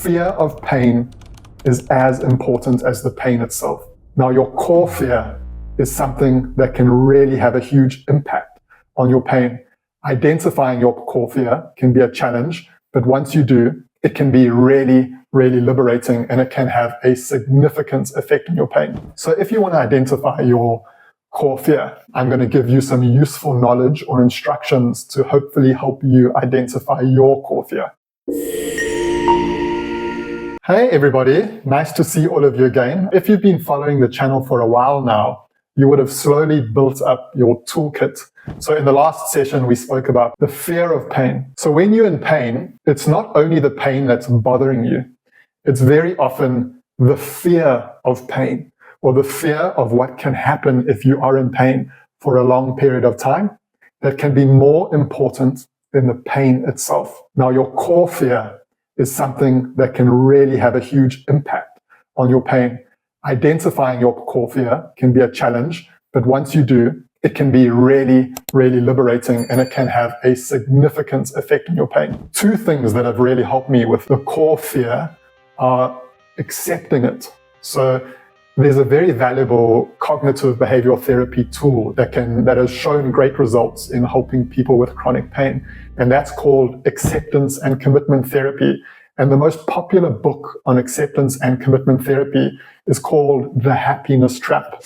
fear of pain is as important as the pain itself. Now, your core fear is something that can really have a huge impact on your pain. Identifying your core fear can be a challenge, but once you do, it can be really, really liberating, and it can have a significant effect on your pain. So if you want to identify your core fear, I'm going to give you some useful knowledge or instructions to hopefully help you identify your core fear. Hey everybody, nice to see all of you again. If you've been following the channel for a while now, you would have slowly built up your toolkit. So in the last session, we spoke about the fear of pain. So when you're in pain, it's not only the pain that's bothering you, it's very often the fear of pain, or the fear of what can happen if you are in pain for a long period of time, that can be more important than the pain itself. Now, your core fear is something that can really have a huge impact on your pain. Identifying your core fear can be a challenge, but once you do, it can be really, really liberating, and it can have a significant effect on your pain. Two things that have really helped me with the core fear are accepting it. So there's a very valuable cognitive behavioral therapy tool that has shown great results in helping people with chronic pain, and that's called acceptance and commitment therapy. And the most popular book on acceptance and commitment therapy is called The Happiness Trap.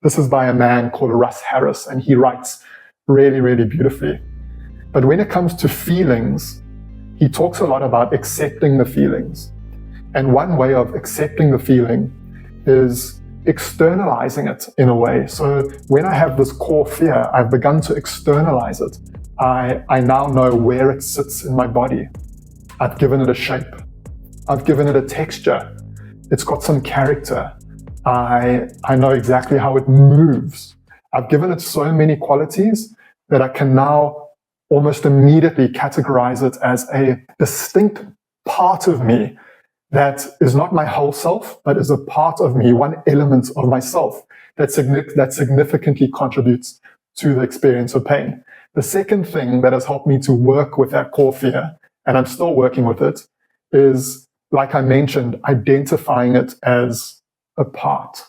This is by a man called Russ Harris, and he writes really, really beautifully. But when it comes to feelings, he talks a lot about accepting the feelings. And one way of accepting the feeling is externalizing it in a way. So when I have this core fear, I've begun to externalize it. I now know where it sits in my body. I've given it a shape. I've given it a texture. It's got some character. I know exactly how it moves. I've given it so many qualities that I can now almost immediately categorize it as a distinct part of me that is not my whole self, but is a part of me, one element of myself that significantly contributes to the experience of pain. The second thing that has helped me to work with that core fear, and I'm still working with it, is, like I mentioned, identifying it as a part.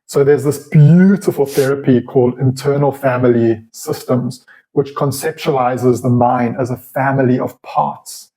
So there's this beautiful therapy called internal family systems, which conceptualizes the mind as a family of parts.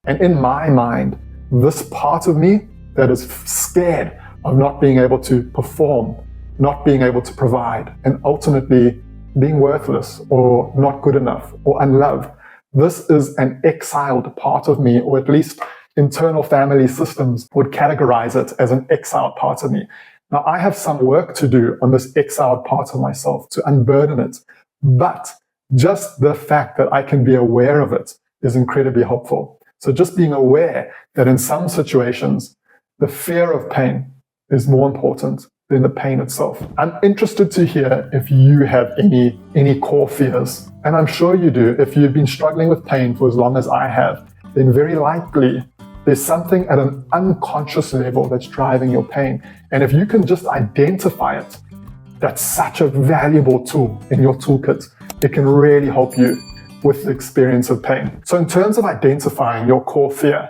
And in my mind, this part of me that is scared of not being able to perform, not being able to provide, and ultimately being worthless or not good enough or unloved, this is an exiled part of me, or at least internal family systems would categorize it as an exiled part of me. Now, I have some work to do on this exiled part of myself to unburden it, but just the fact that I can be aware of it is incredibly helpful. So just being aware that in some situations, the fear of pain is more important than the pain itself. I'm interested to hear if you have any core fears, and I'm sure you do. If you've been struggling with pain for as long as I have, then very likely there's something at an unconscious level that's driving your pain. And if you can just identify it, that's such a valuable tool in your toolkit. It can really help you with the experience of pain. So in terms of identifying your core fear,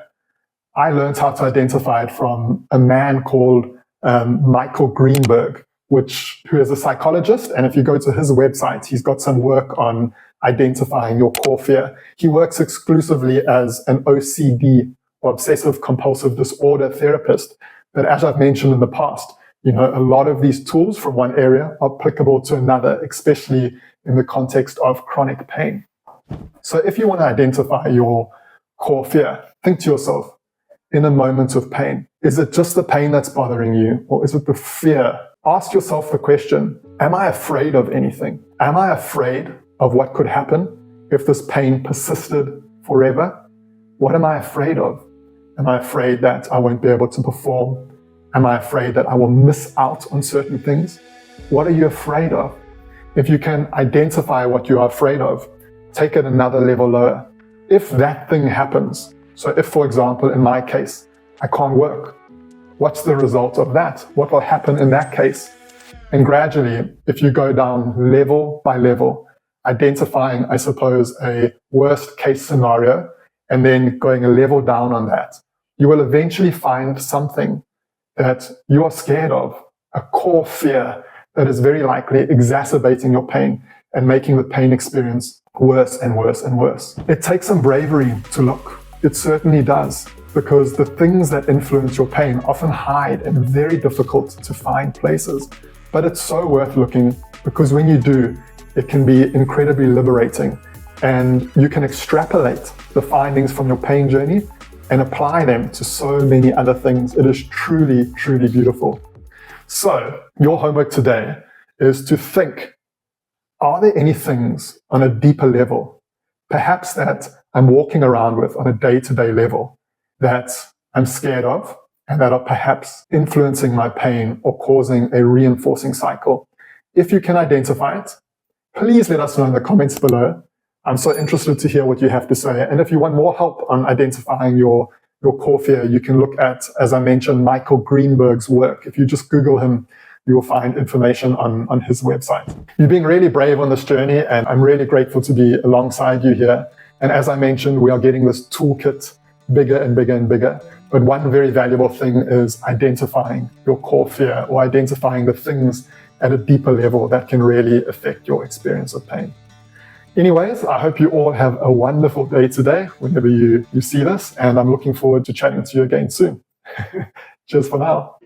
I learned how to identify it from a man called Michael Greenberg, who is a psychologist. And if you go to his website, he's got some work on identifying your core fear. He works exclusively as an OCD, or obsessive compulsive disorder therapist. But as I've mentioned in the past, a lot of these tools from one area are applicable to another, especially in the context of chronic pain. So if you want to identify your core fear, think to yourself, in a moment of pain, is it just the pain that's bothering you, or is it the fear? Ask yourself the question, am I afraid of anything? Am I afraid of what could happen if this pain persisted forever? What am I afraid of? Am I afraid that I won't be able to perform? Am I afraid that I will miss out on certain things? What are you afraid of? If you can identify what you are afraid of, take it another level lower. If that thing happens, so if, for example, in my case, I can't work, what's the result of that? What will happen in that case? And gradually, if you go down level by level, identifying, I suppose, a worst case scenario, and then going a level down on that, you will eventually find something that you are scared of, a core fear that is very likely exacerbating your pain and making the pain experience worse and worse and worse. It takes some bravery to look. It certainly does, because the things that influence your pain often hide in very difficult to find places. But it's so worth looking, because when you do, it can be incredibly liberating, and you can extrapolate the findings from your pain journey and apply them to so many other things. It is truly, truly beautiful. So your homework today is to think, are there any things on a deeper level, perhaps that I'm walking around with on a day-to-day level, that I'm scared of and that are perhaps influencing my pain or causing a reinforcing cycle? If you can identify it, please let us know in the comments below. I'm so interested to hear what you have to say. And if you want more help on identifying your core fear, you can look at, as I mentioned, Michael Greenberg's work. If you just Google him, you will find information on his website. You're being really brave on this journey, and I'm really grateful to be alongside you here. And as I mentioned, we are getting this toolkit bigger and bigger and bigger. But one very valuable thing is identifying your core fear, or identifying the things at a deeper level that can really affect your experience of pain. Anyways, I hope you all have a wonderful day today whenever you see this, and I'm looking forward to chatting to you again soon. Cheers for now.